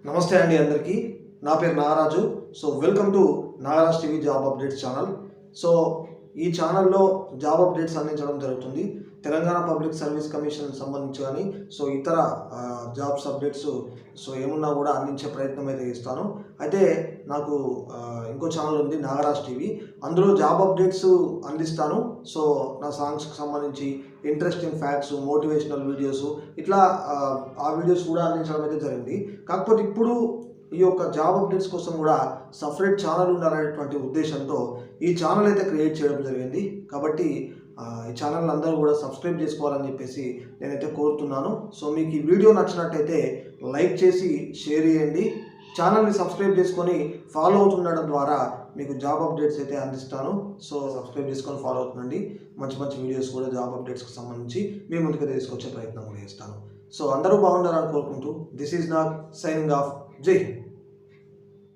నమస్తే అండి అందరికీ. నా పేరు Nagaraju. Welcome to Nagaraj TV job updates channel. So ఈ ఛానల్లో జాబ్ అప్డేట్స్ అందించడం జరుగుతుంది. తెలంగాణ పబ్లిక్ సర్వీస్ కమిషన్ సంబంధించి కానీ ఇతర జాబ్స్ అప్డేట్స్ ఏమున్నా కూడా అందించే ప్రయత్నం అయితే చేస్తాను. అయితే నాకు ఇంకో ఛానల్ ఉంది నాగరాజ్ టీవీ. అందులో జాబ్ అప్డేట్స్ అందిస్తాను. నా సాంగ్స్కి సంబంధించి ఇంట్రెస్టింగ్ ఫ్యాక్ట్స్, మోటివేషనల్ వీడియోస్ ఇట్లా ఆ వీడియోస్ కూడా అందించడం అయితే జరిగింది. కాకపోతే ఇప్పుడు ఈ యొక్క జాబ్ అప్డేట్స్ కోసం కూడా సపరేట్ ఛానల్ ఉండాలనేటువంటి ఉద్దేశంతో ఈ ఛానల్ అయితే క్రియేట్ చేయడం జరిగింది. కాబట్టి ఈ ఛానల్ అందరూ కూడా సబ్స్క్రైబ్ చేసుకోవాలని చెప్పేసి నేనైతే కోరుతున్నాను. మీకు ఈ వీడియో నచ్చినట్టయితే లైక్ చేసి షేర్ చేయండి. ఛానల్ని సబ్స్క్రైబ్ చేసుకొని ఫాలో అవుతుండడం ద్వారా మీకు జాబ్ అప్డేట్స్ అయితే అందిస్తాను. సబ్స్క్రైబ్ చేసుకొని ఫాలో అవుతుండండి. మంచి మంచి వీడియోస్ కూడా జాబ్ అప్డేట్స్కి సంబంధించి మీ ముందుకు తీసుకొచ్చే ప్రయత్నం కూడా చేస్తాను. అందరూ బాగుండాలని కోరుకుంటూ this is Nag signing off. జై హింద్.